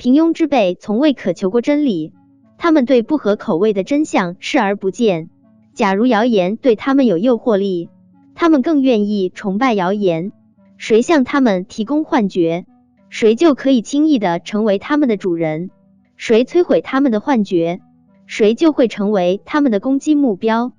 平庸之辈从未渴求过真理，他们对不合口味的真相视而不见。假如谣言对他们有诱惑力，他们更愿意崇拜谣言。谁向他们提供幻觉，谁就可以轻易地成为他们的主人。谁摧毁他们的幻觉，谁就会成为他们的攻击目标。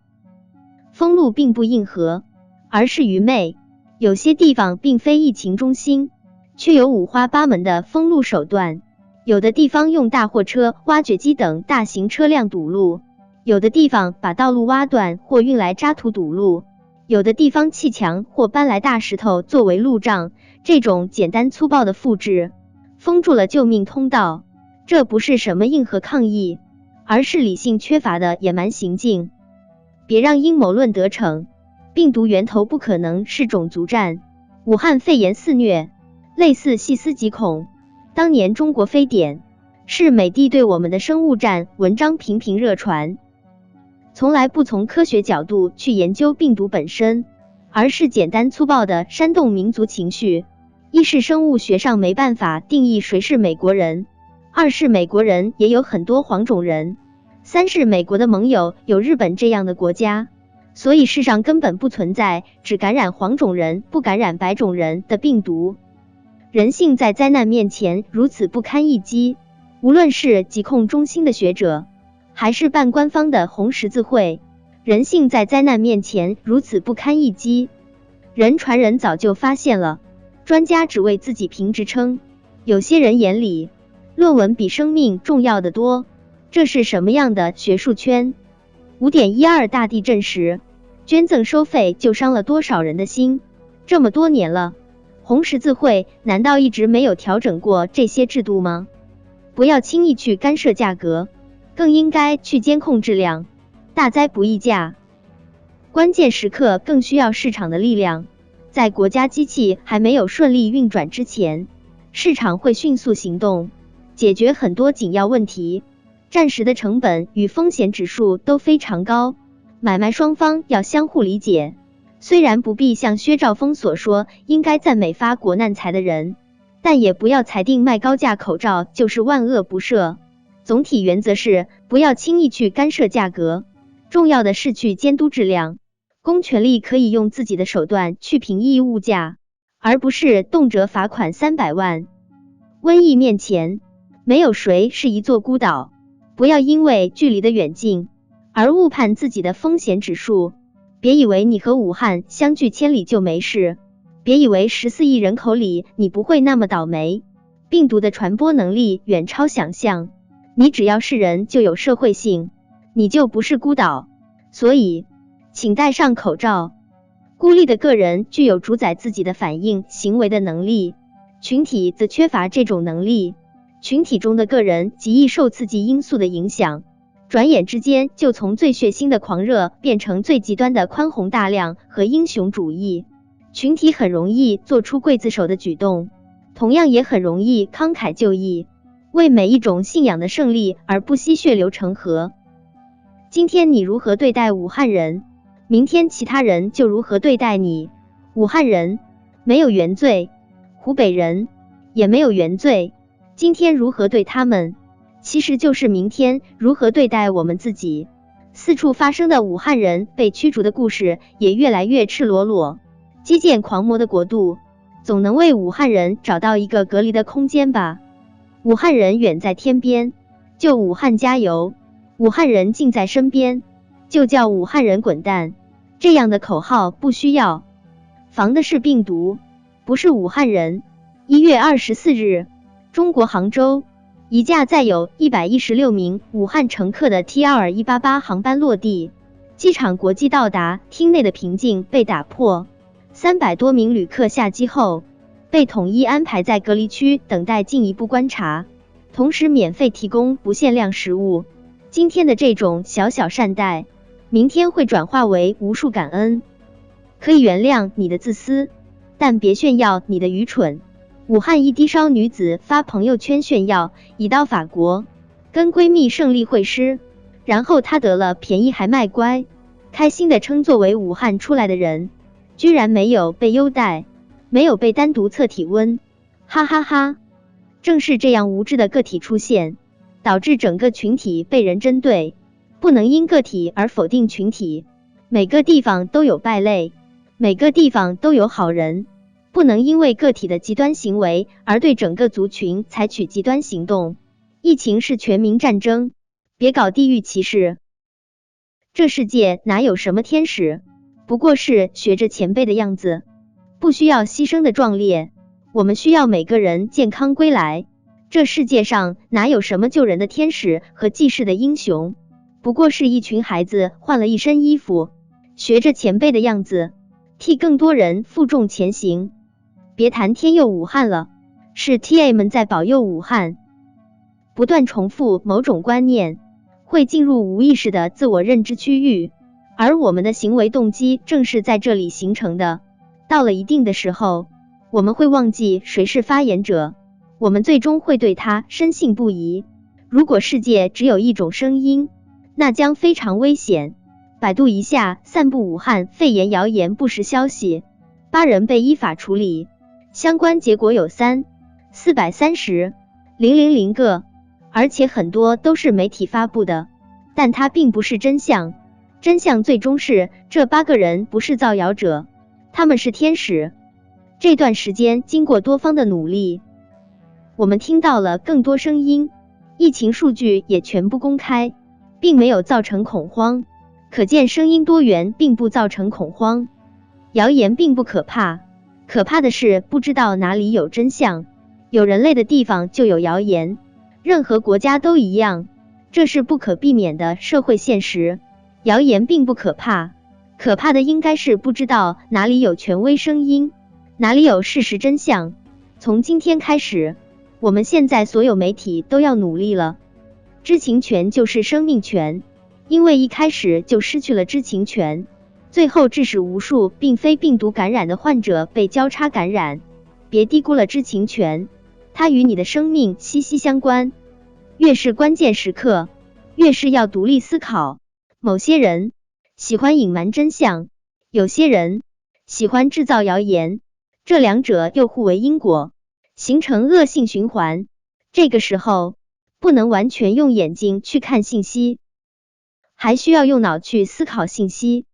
封路并不硬核，而是愚昧。有些地方并非疫情中心，却有五花八门的封路手段。有的地方用大货车、挖掘机等大型车辆堵路，有的地方把道路挖断或运来渣土堵路，有的地方砌墙或搬来大石头作为路障。这种简单粗暴的复制，封住了救命通道。这不是什么硬核抗议，而是理性缺乏的野蛮行径。别让阴谋论得逞，病毒源头不可能是种族战。武汉肺炎肆虐，类似细思极恐。当年中国非典，是美帝对我们的生物战文章频频热传，从来不从科学角度去研究病毒本身，而是简单粗暴的煽动民族情绪。一是生物学上没办法定义谁是美国人，二是美国人也有很多黄种人，三是美国的盟友有日本这样的国家，所以世上根本不存在只感染黄种人不感染白种人的病毒。人性在灾难面前如此不堪一击，无论是疾控中心的学者，还是半官方的红十字会，人性在灾难面前如此不堪一击。人传人早就发现了，专家只为自己评职称，有些人眼里论文比生命重要得多。这是什么样的学术圈？5.12大地震时，捐赠收费就伤了多少人的心？这么多年了，红十字会难道一直没有调整过这些制度吗？不要轻易去干涉价格，更应该去监控质量。大灾不议价，关键时刻更需要市场的力量。在国家机器还没有顺利运转之前，市场会迅速行动，解决很多紧要问题。暂时的成本与风险指数都非常高，买卖双方要相互理解。虽然不必像薛兆丰所说应该赞美发国难财的人，但也不要裁定卖高价口罩就是万恶不赦。总体原则是不要轻易去干涉价格，重要的是去监督质量。公权力可以用自己的手段去平抑物价，而不是动辄罚款300万。瘟疫面前，没有谁是一座孤岛，不要因为距离的远近而误判自己的风险指数。别以为你和武汉相距千里就没事，别以为14亿人口里你不会那么倒霉。病毒的传播能力远超想象，你只要是人就有社会性，你就不是孤岛。所以请戴上口罩。孤立的个人具有主宰自己的反应行为的能力，群体则缺乏这种能力。群体中的个人极易受刺激因素的影响，转眼之间就从最血腥的狂热变成最极端的宽宏大量和英雄主义。群体很容易做出刽子手的举动，同样也很容易慷慨就义，为每一种信仰的胜利而不惜血流成河。今天你如何对待武汉人，明天其他人就如何对待你。武汉人没有原罪，湖北人也没有原罪。今天如何对他们，其实就是明天如何对待我们自己。四处发生的武汉人被驱逐的故事也越来越赤裸裸。基建狂魔的国度，总能为武汉人找到一个隔离的空间吧。武汉人远在天边，就武汉加油；武汉人近在身边，就叫武汉人滚蛋。这样的口号不需要，防的是病毒，不是武汉人。1月24日，中国杭州，一架载有116名武汉乘客的 TR188 航班落地，机场国际到达，厅内的平静被打破。300多名旅客下机后，被统一安排在隔离区等待进一步观察，同时免费提供不限量食物。今天的这种小小善待，明天会转化为无数感恩。可以原谅你的自私，但别炫耀你的愚蠢。武汉一低烧女子发朋友圈炫耀已到法国，跟闺蜜胜利会师，然后她得了便宜还卖乖，开心地称作为武汉出来的人，居然没有被优待，没有被单独测体温，哈哈哈。正是这样无知的个体出现，导致整个群体被人针对。不能因个体而否定群体，每个地方都有败类，每个地方都有好人，不能因为个体的极端行为而对整个族群采取极端行动。疫情是全民战争，别搞地域歧视。这世界哪有什么天使，不过是学着前辈的样子，不需要牺牲的壮烈，我们需要每个人健康归来。这世界上哪有什么救人的天使和济世的英雄，不过是一群孩子换了一身衣服，学着前辈的样子，替更多人负重前行。别谈天佑武汉了，是 TA 们在保佑武汉。不断重复某种观念，会进入无意识的自我认知区域，而我们的行为动机正是在这里形成的。到了一定的时候，我们会忘记谁是发言者，我们最终会对他深信不疑。如果世界只有一种声音，那将非常危险。百度一下散布武汉肺炎谣言不实消息，8人被依法处理，相关结果有3,430,000个，而且很多都是媒体发布的，但它并不是真相。真相最终是这8个人不是造谣者，他们是天使。这段时间经过多方的努力，我们听到了更多声音，疫情数据也全部公开，并没有造成恐慌，可见声音多元并不造成恐慌。谣言并不可怕，可怕的是不知道哪里有真相。有人类的地方就有谣言，任何国家都一样，这是不可避免的社会现实。谣言并不可怕，可怕的应该是不知道哪里有权威声音，哪里有事实真相。从今天开始，我们现在所有媒体都要努力了。知情权就是生命权，因为一开始就失去了知情权，最后致使无数并非病毒感染的患者被交叉感染。别低估了知情权，它与你的生命息息相关。越是关键时刻，越是要独立思考。某些人喜欢隐瞒真相，有些人喜欢制造谣言，这两者又互为因果，形成恶性循环。这个时候，不能完全用眼睛去看信息，还需要用脑去思考信息。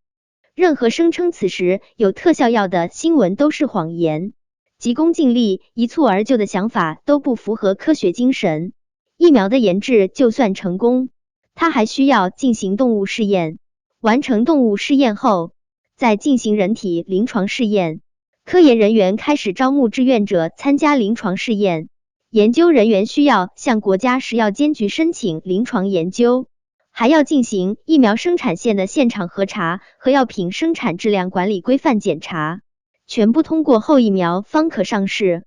任何声称此时有特效药的新闻都是谎言，急功近利、一蹴而就的想法都不符合科学精神。疫苗的研制就算成功，它还需要进行动物试验，完成动物试验后，再进行人体临床试验。科研人员开始招募志愿者参加临床试验，研究人员需要向国家食药监局申请临床研究，还要进行疫苗生产线的现场核查和药品生产质量管理规范检查，全部通过后疫苗方可上市。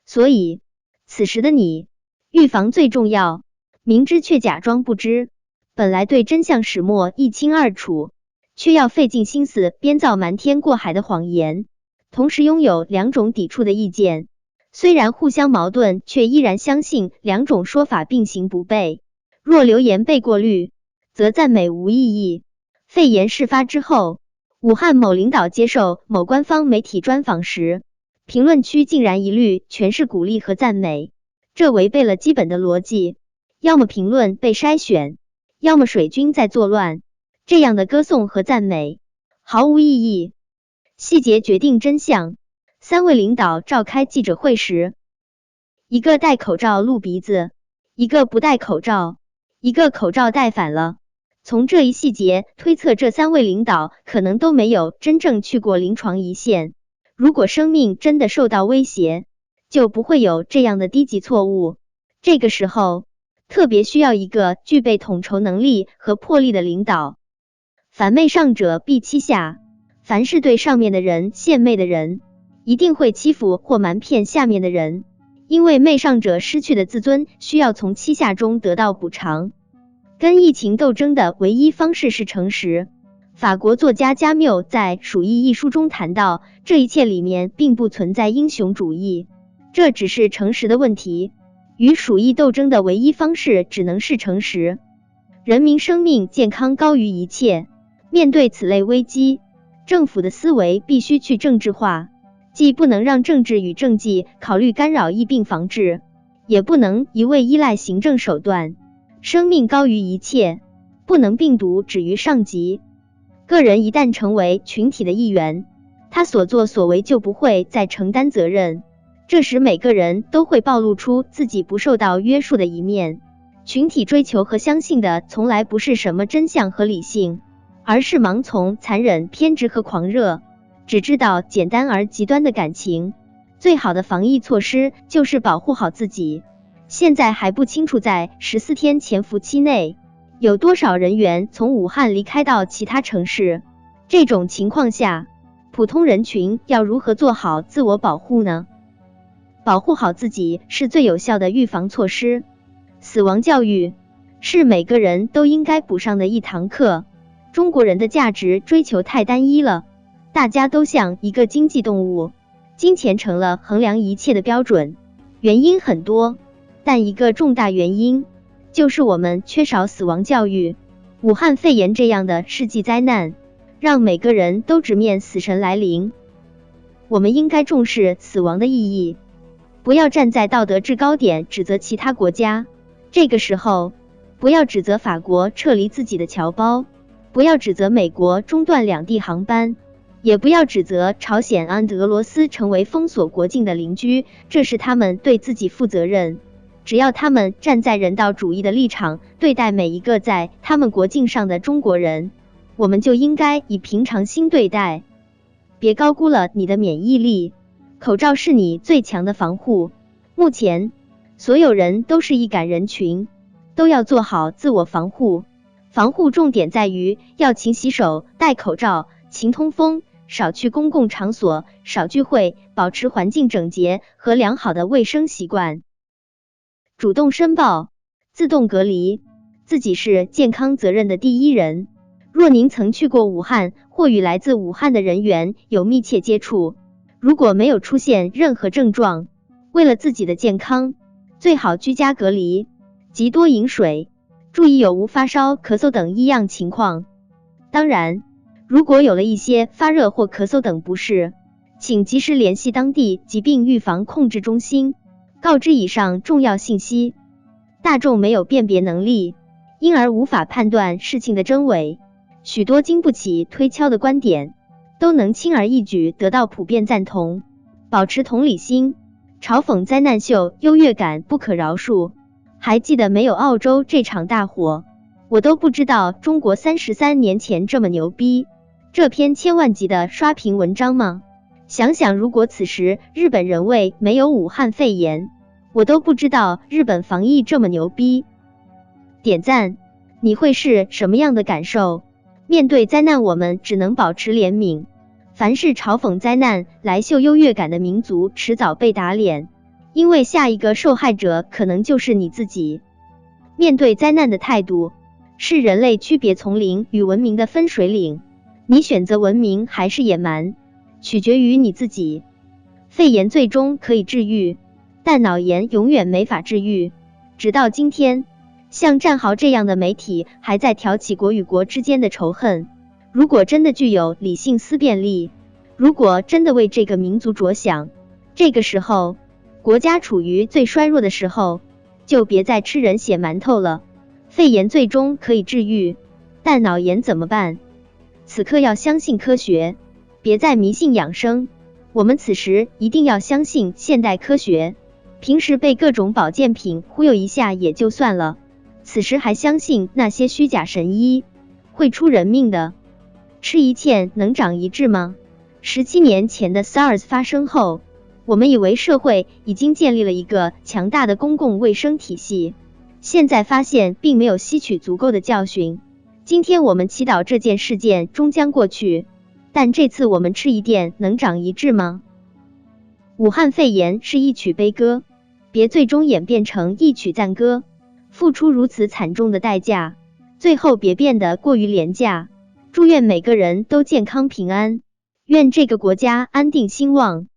所以，此时的你，预防最重要，明知却假装不知。本来对真相始末一清二楚，却要费尽心思编造瞒天过海的谎言，同时拥有两种抵触的意见，虽然互相矛盾，却依然相信两种说法并行不悖。若流言被过滤，则赞美无意义。肺炎事发之后，武汉某领导接受某官方媒体专访时，评论区竟然一律全是鼓励和赞美，这违背了基本的逻辑。要么评论被筛选，要么水军在作乱，这样的歌颂和赞美毫无意义。细节决定真相。3位领导召开记者会时，一个戴口罩露鼻子，一个不戴口罩，一个口罩戴反了。从这一细节推测，这3位领导可能都没有真正去过临床一线。如果生命真的受到威胁，就不会有这样的低级错误。这个时候，特别需要一个具备统筹能力和魄力的领导。凡媚上者必欺下，凡是对上面的人献媚的人，一定会欺负或瞒骗下面的人，因为媚上者失去的自尊需要从欺下中得到补偿。跟疫情斗争的唯一方式是诚实。法国作家加缪在《鼠疫》一书中谈到，这一切里面并不存在英雄主义，这只是诚实的问题。与鼠疫斗争的唯一方式只能是诚实。人民生命健康高于一切。面对此类危机，政府的思维必须去政治化，既不能让政治与政绩考虑干扰疫病防治，也不能一味依赖行政手段。生命高于一切，不能病毒止于上级。个人一旦成为群体的一员，他所作所为就不会再承担责任，这时每个人都会暴露出自己不受到约束的一面。群体追求和相信的从来不是什么真相和理性，而是盲从、残忍、偏执和狂热，只知道简单而极端的感情。最好的防疫措施就是保护好自己。现在还不清楚在14天潜伏期内有多少人员从武汉离开到其他城市，这种情况下，普通人群要如何做好自我保护呢？保护好自己是最有效的预防措施。死亡教育是每个人都应该补上的一堂课。中国人的价值追求太单一了，大家都像一个经济动物，金钱成了衡量一切的标准。原因很多，但一个重大原因就是我们缺少死亡教育。武汉肺炎这样的世纪灾难，让每个人都直面死神来临。我们应该重视死亡的意义，不要站在道德制高点指责其他国家。这个时候，不要指责法国撤离自己的侨胞，不要指责美国中断两地航班，也不要指责朝鲜和俄罗斯成为封锁国境的邻居，这是他们对自己负责任。只要他们站在人道主义的立场对待每一个在他们国境上的中国人，我们就应该以平常心对待。别高估了你的免疫力，口罩是你最强的防护。目前，所有人都是易感人群，都要做好自我防护。防护重点在于要勤洗手、戴口罩、勤通风，少去公共场所，少聚会，保持环境整洁和良好的卫生习惯。主动申报，自动隔离，自己是健康责任的第一人。若您曾去过武汉或与来自武汉的人员有密切接触，如果没有出现任何症状，为了自己的健康，最好居家隔离，及多饮水，注意有无发烧、咳嗽等异样情况。当然，如果有了一些发热或咳嗽等不适，请及时联系当地疾病预防控制中心，告知以上重要信息。大众没有辨别能力，因而无法判断事情的真伪，许多经不起推敲的观点都能轻而易举得到普遍赞同。保持同理心，嘲讽灾难秀优越感不可饶恕。还记得没有澳洲这场大火，我都不知道中国33年前这么牛逼，这篇千万级的刷屏文章吗？想想如果此时日本人为没有武汉肺炎，我都不知道日本防疫这么牛逼。点赞，你会是什么样的感受？面对灾难，我们只能保持怜悯。凡是嘲讽灾难来秀优越感的民族，迟早被打脸，因为下一个受害者可能就是你自己。面对灾难的态度，是人类区别丛林与文明的分水岭。你选择文明还是野蛮，取决于你自己。肺炎最终可以治愈，但脑炎永远没法治愈。直到今天，像战壕这样的媒体还在挑起国与国之间的仇恨。如果真的具有理性思辨力，如果真的为这个民族着想，这个时候国家处于最衰弱的时候，就别再吃人血馒头了。肺炎最终可以治愈，但脑炎怎么办？此刻要相信科学，别再迷信养生。我们此时一定要相信现代科学，平时被各种保健品忽悠一下也就算了，此时还相信那些虚假神医，会出人命的。吃一堑能长一智吗？17年前的 SARS 发生后，我们以为社会已经建立了一个强大的公共卫生体系，现在发现并没有吸取足够的教训。今天我们祈祷这件事件终将过去，但这次我们吃一堑能长一智吗？武汉肺炎是一曲悲歌，别最终演变成一曲赞歌，付出如此惨重的代价，最后别变得过于廉价。祝愿每个人都健康平安，愿这个国家安定兴旺。